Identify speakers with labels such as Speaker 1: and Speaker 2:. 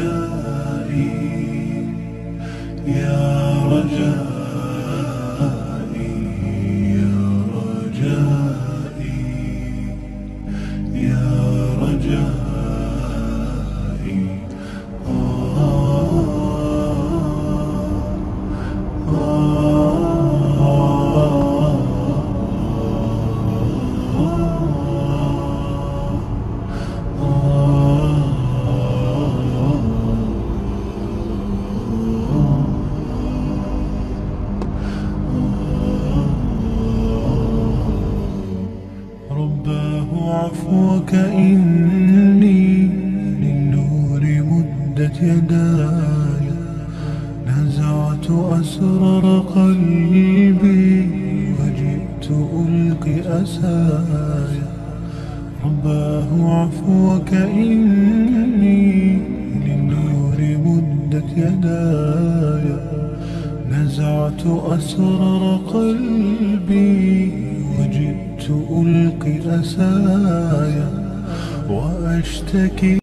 Speaker 1: رجائي يا رجائي يا رجائي يا رجائي رباه عفوك إني للنور مدت يداي نزعت أسرار قلبي وجئت ألقي أساي رباه عفوك إني للنور مدت يداي نزعت أسرار قلبي وجئت ألقي أسايا وأشتكي